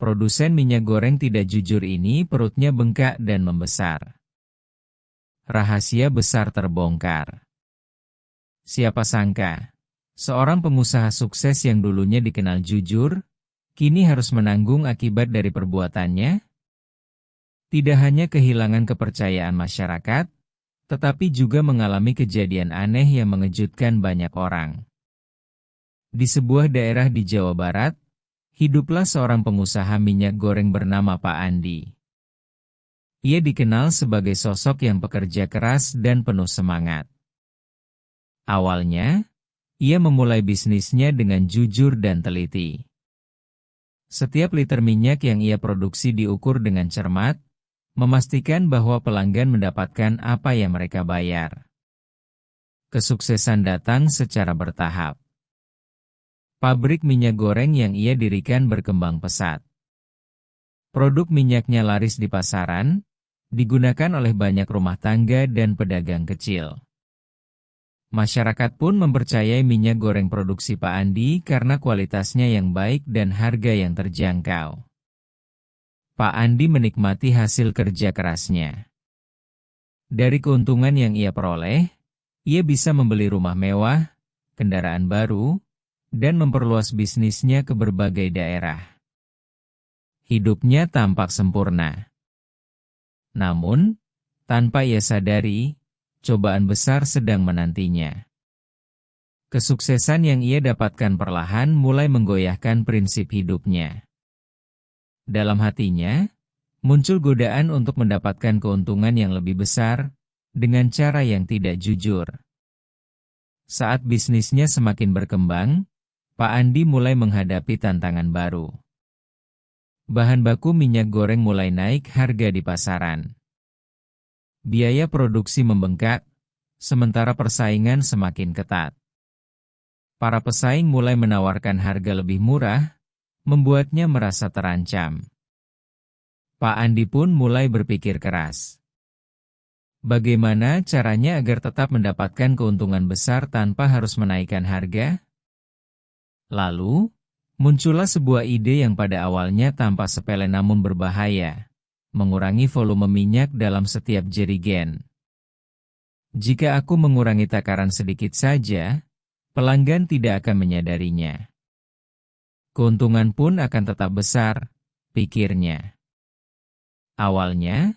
Produsen minyak goreng tidak jujur ini perutnya bengkak dan membesar. Rahasia besar terbongkar. Siapa sangka, seorang pengusaha sukses yang dulunya dikenal jujur, kini harus menanggung akibat dari perbuatannya? Tidak hanya kehilangan kepercayaan masyarakat, tetapi juga mengalami kejadian aneh yang mengejutkan banyak orang. Di sebuah daerah di Jawa Barat, hiduplah seorang pengusaha minyak goreng bernama Pak Andi. Ia dikenal sebagai sosok yang pekerja keras dan penuh semangat. Awalnya, ia memulai bisnisnya dengan jujur dan teliti. Setiap liter minyak yang ia produksi diukur dengan cermat, memastikan bahwa pelanggan mendapatkan apa yang mereka bayar. Kesuksesan datang secara bertahap. Pabrik minyak goreng yang ia dirikan berkembang pesat. Produk minyaknya laris di pasaran, digunakan oleh banyak rumah tangga dan pedagang kecil. Masyarakat pun mempercayai minyak goreng produksi Pak Andi karena kualitasnya yang baik dan harga yang terjangkau. Pak Andi menikmati hasil kerja kerasnya. Dari keuntungan yang ia peroleh, ia bisa membeli rumah mewah, kendaraan baru, dan memperluas bisnisnya ke berbagai daerah. Hidupnya tampak sempurna. Namun, tanpa ia sadari, cobaan besar sedang menantinya. Kesuksesan yang ia dapatkan perlahan mulai menggoyahkan prinsip hidupnya. Dalam hatinya, muncul godaan untuk mendapatkan keuntungan yang lebih besar, dengan cara yang tidak jujur. Saat bisnisnya semakin berkembang, Pak Andi mulai menghadapi tantangan baru. Bahan baku minyak goreng mulai naik harga di pasaran. Biaya produksi membengkak, sementara persaingan semakin ketat. Para pesaing mulai menawarkan harga lebih murah, membuatnya merasa terancam. Pak Andi pun mulai berpikir keras. Bagaimana caranya agar tetap mendapatkan keuntungan besar tanpa harus menaikkan harga? Lalu, muncullah sebuah ide yang pada awalnya tampak sepele namun berbahaya, mengurangi volume minyak dalam setiap jerigen. Jika aku mengurangi takaran sedikit saja, pelanggan tidak akan menyadarinya. Keuntungan pun akan tetap besar, pikirnya. Awalnya,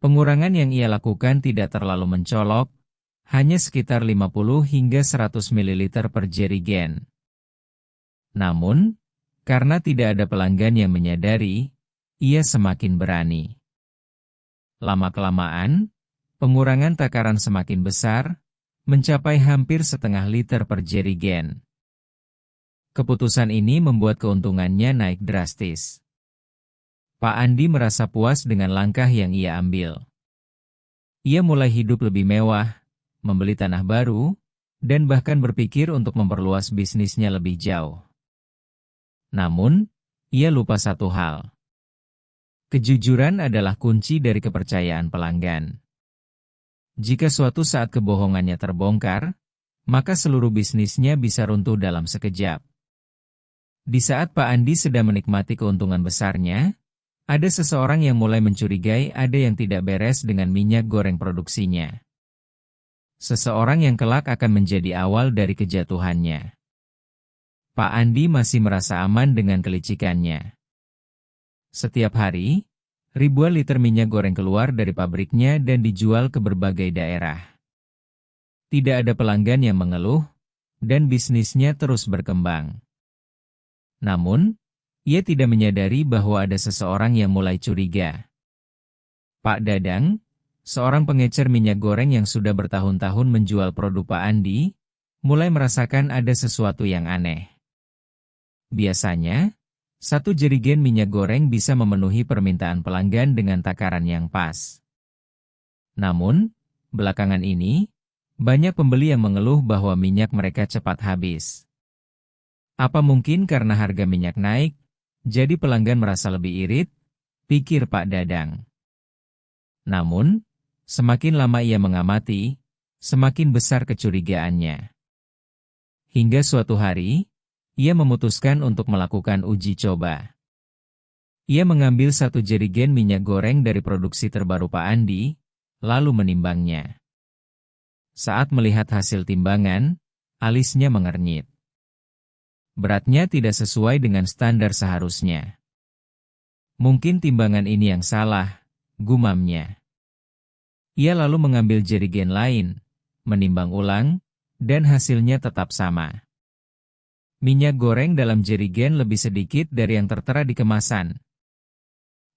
pengurangan yang ia lakukan tidak terlalu mencolok, hanya sekitar 50 hingga 100 ml per jerigen. Namun, karena tidak ada pelanggan yang menyadari, ia semakin berani. Lama-kelamaan, pengurangan takaran semakin besar, mencapai hampir setengah liter per jerigen. Keputusan ini membuat keuntungannya naik drastis. Pak Andi merasa puas dengan langkah yang ia ambil. Ia mulai hidup lebih mewah, membeli tanah baru, dan bahkan berpikir untuk memperluas bisnisnya lebih jauh. Namun, ia lupa satu hal. Kejujuran adalah kunci dari kepercayaan pelanggan. Jika suatu saat kebohongannya terbongkar, maka seluruh bisnisnya bisa runtuh dalam sekejap. Di saat Pak Andi sedang menikmati keuntungan besarnya, ada seseorang yang mulai mencurigai ada yang tidak beres dengan minyak goreng produksinya. Seseorang yang kelak akan menjadi awal dari kejatuhannya. Pak Andi masih merasa aman dengan kelicikannya. Setiap hari, ribuan liter minyak goreng keluar dari pabriknya dan dijual ke berbagai daerah. Tidak ada pelanggan yang mengeluh, dan bisnisnya terus berkembang. Namun, ia tidak menyadari bahwa ada seseorang yang mulai curiga. Pak Dadang, seorang pengecer minyak goreng yang sudah bertahun-tahun menjual produk Pak Andi, mulai merasakan ada sesuatu yang aneh. Biasanya, satu jerigen minyak goreng bisa memenuhi permintaan pelanggan dengan takaran yang pas. Namun, belakangan ini, banyak pembeli yang mengeluh bahwa minyak mereka cepat habis. Apa mungkin karena harga minyak naik, jadi pelanggan merasa lebih irit? Pikir Pak Dadang. Namun, semakin lama ia mengamati, semakin besar kecurigaannya. Hingga suatu hari, ia memutuskan untuk melakukan uji coba. Ia mengambil 1 jerigen minyak goreng dari produksi terbaru Pak Andi, lalu menimbangnya. Saat melihat hasil timbangan, alisnya mengernyit. Beratnya tidak sesuai dengan standar seharusnya. Mungkin timbangan ini yang salah, gumamnya. Ia lalu mengambil jerigen lain, menimbang ulang, dan hasilnya tetap sama. Minyak goreng dalam jerigen lebih sedikit dari yang tertera di kemasan.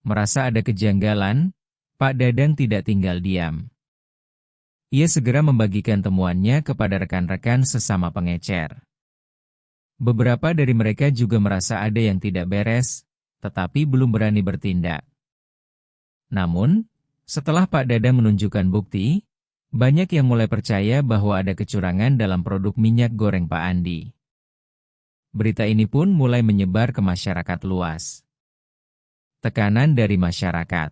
Merasa ada kejanggalan, Pak Dadang tidak tinggal diam. Ia segera membagikan temuannya kepada rekan-rekan sesama pengecer. Beberapa dari mereka juga merasa ada yang tidak beres, tetapi belum berani bertindak. Namun, setelah Pak Dadang menunjukkan bukti, banyak yang mulai percaya bahwa ada kecurangan dalam produk minyak goreng Pak Andi. Berita ini pun mulai menyebar ke masyarakat luas. Tekanan dari masyarakat.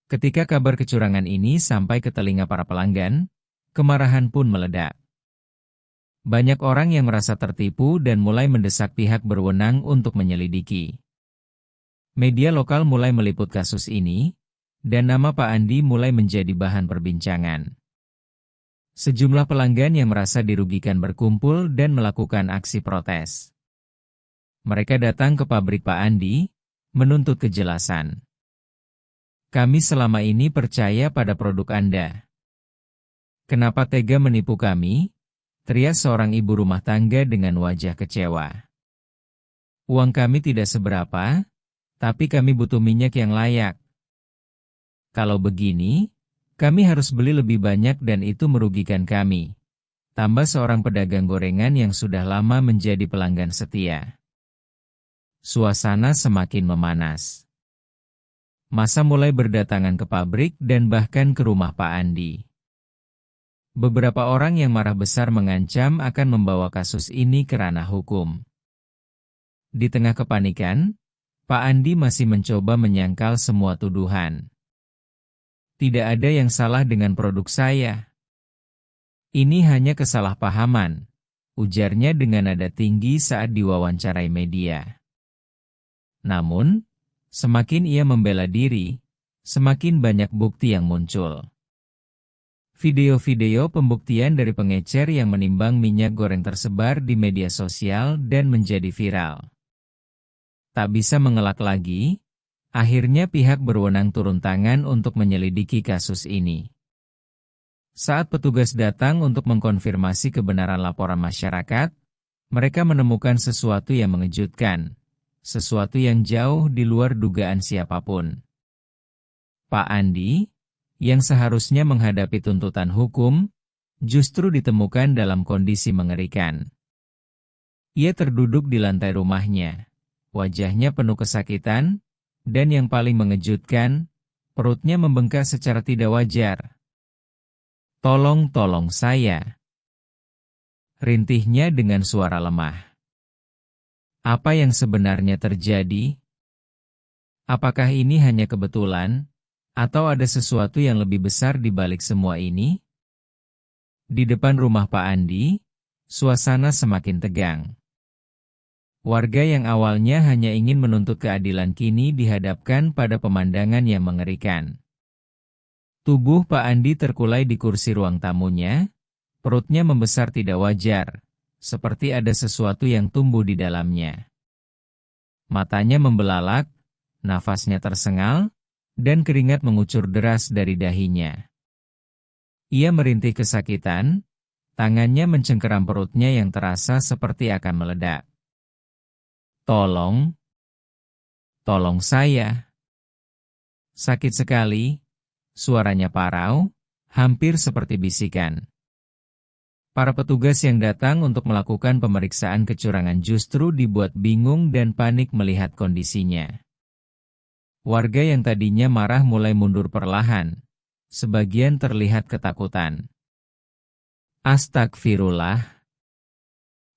Ketika kabar kecurangan ini sampai ke telinga para pelanggan, kemarahan pun meledak. Banyak orang yang merasa tertipu dan mulai mendesak pihak berwenang untuk menyelidiki. Media lokal mulai meliput kasus ini, dan nama Pak Andi mulai menjadi bahan perbincangan. Sejumlah pelanggan yang merasa dirugikan berkumpul dan melakukan aksi protes. Mereka datang ke pabrik Pak Andi, menuntut kejelasan. Kami selama ini percaya pada produk Anda. Kenapa tega menipu kami? Teriak seorang ibu rumah tangga dengan wajah kecewa. Uang kami tidak seberapa, tapi kami butuh minyak yang layak. Kalau begini, kami harus beli lebih banyak dan itu merugikan kami. Tambah seorang pedagang gorengan yang sudah lama menjadi pelanggan setia. Suasana semakin memanas. Massa mulai berdatangan ke pabrik dan bahkan ke rumah Pak Andi. Beberapa orang yang marah besar mengancam akan membawa kasus ini ke ranah hukum. Di tengah kepanikan, Pak Andi masih mencoba menyangkal semua tuduhan. Tidak ada yang salah dengan produk saya. Ini hanya kesalahpahaman, ujarnya dengan nada tinggi saat diwawancarai media. Namun, semakin ia membela diri, semakin banyak bukti yang muncul. Video-video pembuktian dari pengecer yang menimbang minyak goreng tersebar di media sosial dan menjadi viral. Tak bisa mengelak lagi, akhirnya pihak berwenang turun tangan untuk menyelidiki kasus ini. Saat petugas datang untuk mengkonfirmasi kebenaran laporan masyarakat, mereka menemukan sesuatu yang mengejutkan, sesuatu yang jauh di luar dugaan siapapun. Pak Andi, yang seharusnya menghadapi tuntutan hukum, justru ditemukan dalam kondisi mengerikan. Ia terduduk di lantai rumahnya, wajahnya penuh kesakitan, dan yang paling mengejutkan, perutnya membengkak secara tidak wajar. Tolong saya. Rintihnya dengan suara lemah. Apa yang sebenarnya terjadi? Apakah ini hanya kebetulan? Atau ada sesuatu yang lebih besar di balik semua ini? Di depan rumah Pak Andi, suasana semakin tegang. Warga yang awalnya hanya ingin menuntut keadilan kini dihadapkan pada pemandangan yang mengerikan. Tubuh Pak Andi terkulai di kursi ruang tamunya, perutnya membesar tidak wajar, seperti ada sesuatu yang tumbuh di dalamnya. Matanya membelalak, nafasnya tersengal, dan keringat mengucur deras dari dahinya. Ia merintih kesakitan, tangannya mencengkeram perutnya yang terasa seperti akan meledak. Tolong saya. Sakit sekali, suaranya parau, hampir seperti bisikan. Para petugas yang datang untuk melakukan pemeriksaan kecurangan justru dibuat bingung dan panik melihat kondisinya. Warga yang tadinya marah mulai mundur perlahan. Sebagian terlihat ketakutan. Astagfirullah.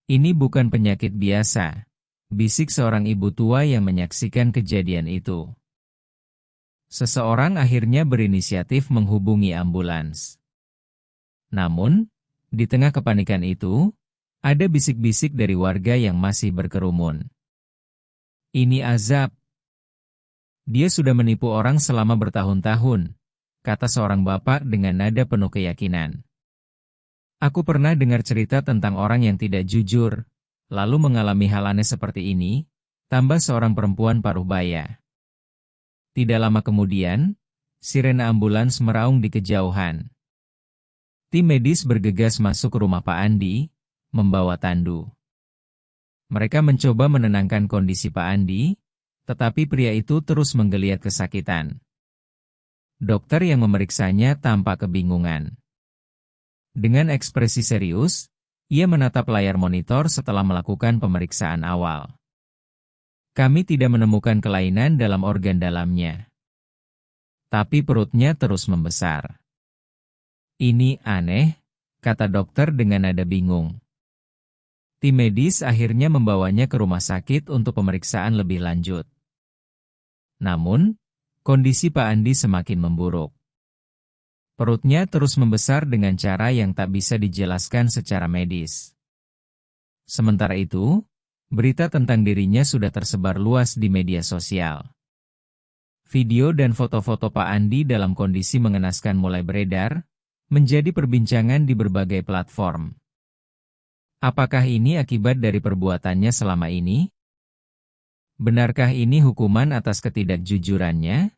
Ini bukan penyakit biasa, bisik seorang ibu tua yang menyaksikan kejadian itu. Seseorang akhirnya berinisiatif menghubungi ambulans. Namun, di tengah kepanikan itu, ada bisik-bisik dari warga yang masih berkerumun. Ini azab. Dia sudah menipu orang selama bertahun-tahun, kata seorang bapak dengan nada penuh keyakinan. Aku pernah dengar cerita tentang orang yang tidak jujur, lalu mengalami hal aneh seperti ini, tambah seorang perempuan paruh baya. Tidak lama kemudian, sirena ambulans meraung di kejauhan. Tim medis bergegas masuk ke rumah Pak Andi, membawa tandu. Mereka mencoba menenangkan kondisi Pak Andi, tetapi pria itu terus menggeliat kesakitan. Dokter yang memeriksanya tampak kebingungan. Dengan ekspresi serius, ia menatap layar monitor setelah melakukan pemeriksaan awal. Kami tidak menemukan kelainan dalam organ dalamnya. Tapi perutnya terus membesar. Ini aneh, kata dokter dengan nada bingung. Tim medis akhirnya membawanya ke rumah sakit untuk pemeriksaan lebih lanjut. Namun, kondisi Pak Andi semakin memburuk. Perutnya terus membesar dengan cara yang tak bisa dijelaskan secara medis. Sementara itu, berita tentang dirinya sudah tersebar luas di media sosial. Video dan foto-foto Pak Andi dalam kondisi mengenaskan mulai beredar, menjadi perbincangan di berbagai platform. Apakah ini akibat dari perbuatannya selama ini? Benarkah ini hukuman atas ketidakjujurannya?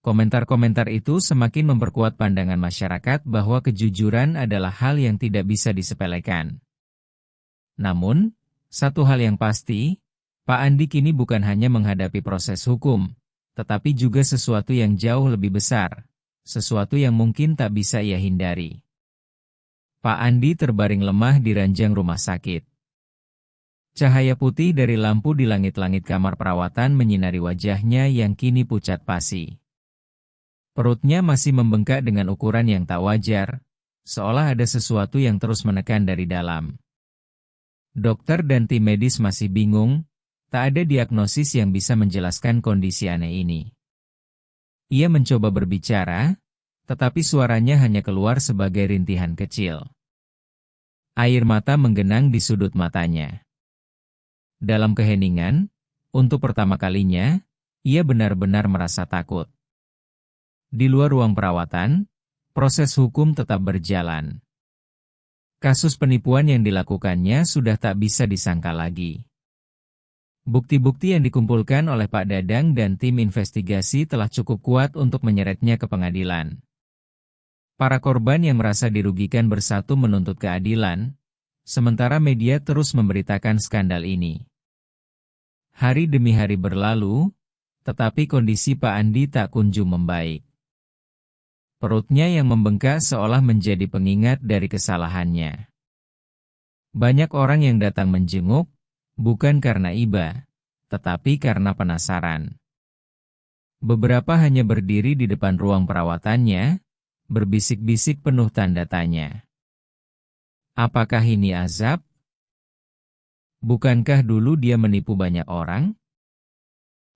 Komentar-komentar itu semakin memperkuat pandangan masyarakat bahwa kejujuran adalah hal yang tidak bisa disepelekan. Namun, satu hal yang pasti, Pak Andi kini bukan hanya menghadapi proses hukum, tetapi juga sesuatu yang jauh lebih besar. Sesuatu yang mungkin tak bisa ia hindari. Pak Andi terbaring lemah di ranjang rumah sakit. Cahaya putih dari lampu di langit-langit kamar perawatan menyinari wajahnya yang kini pucat pasi. Perutnya masih membengkak dengan ukuran yang tak wajar, seolah ada sesuatu yang terus menekan dari dalam. Dokter dan tim medis masih bingung, tak ada diagnosis yang bisa menjelaskan kondisi aneh ini. Ia mencoba berbicara, tetapi suaranya hanya keluar sebagai rintihan kecil. Air mata menggenang di sudut matanya. Dalam keheningan, untuk pertama kalinya, ia benar-benar merasa takut. Di luar ruang perawatan, proses hukum tetap berjalan. Kasus penipuan yang dilakukannya sudah tak bisa disangka lagi. Bukti-bukti yang dikumpulkan oleh Pak Dadang dan tim investigasi telah cukup kuat untuk menyeretnya ke pengadilan. Para korban yang merasa dirugikan bersatu menuntut keadilan, sementara media terus memberitakan skandal ini. Hari demi hari berlalu, tetapi kondisi Pak Andi tak kunjung membaik. Perutnya yang membengkak seolah menjadi pengingat dari kesalahannya. Banyak orang yang datang menjenguk, bukan karena iba, tetapi karena penasaran. Beberapa hanya berdiri di depan ruang perawatannya, berbisik-bisik penuh tanda tanya. Apakah ini azab? Bukankah dulu dia menipu banyak orang?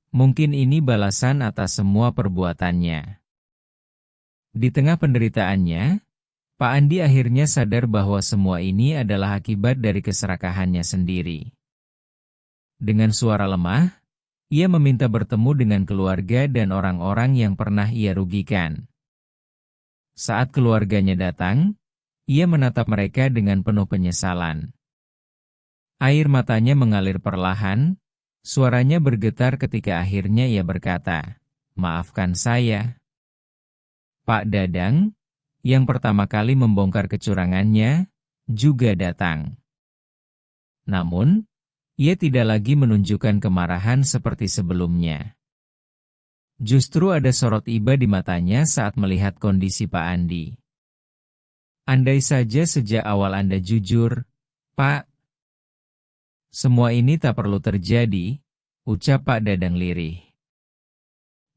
Mungkin ini balasan atas semua perbuatannya. Di tengah penderitaannya, Pak Andi akhirnya sadar bahwa semua ini adalah akibat dari keserakahannya sendiri. Dengan suara lemah, ia meminta bertemu dengan keluarga dan orang-orang yang pernah ia rugikan. Saat keluarganya datang, ia menatap mereka dengan penuh penyesalan. Air matanya mengalir perlahan, suaranya bergetar ketika akhirnya ia berkata, "Maafkan saya." Pak Dadang, yang pertama kali membongkar kecurangannya, juga datang. Namun, ia tidak lagi menunjukkan kemarahan seperti sebelumnya. Justru ada sorot iba di matanya saat melihat kondisi Pak Andi. Andai saja sejak awal Anda jujur, Pak. Semua ini tak perlu terjadi, ucap Pak Dadang lirih.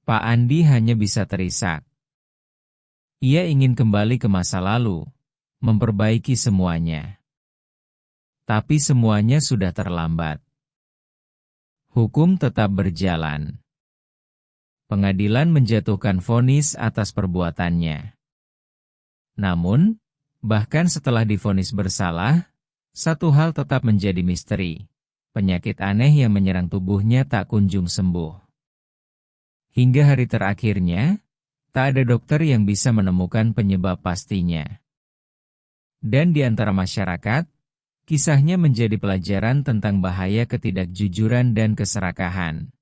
Pak Andi hanya bisa terisak. Ia ingin kembali ke masa lalu, memperbaiki semuanya. Tapi semuanya sudah terlambat. Hukum tetap berjalan. Pengadilan menjatuhkan vonis atas perbuatannya. Namun, bahkan setelah divonis bersalah, satu hal tetap menjadi misteri. Penyakit aneh yang menyerang tubuhnya tak kunjung sembuh. Hingga hari terakhirnya, tak ada dokter yang bisa menemukan penyebab pastinya. Dan di antara masyarakat, kisahnya menjadi pelajaran tentang bahaya ketidakjujuran dan keserakahan.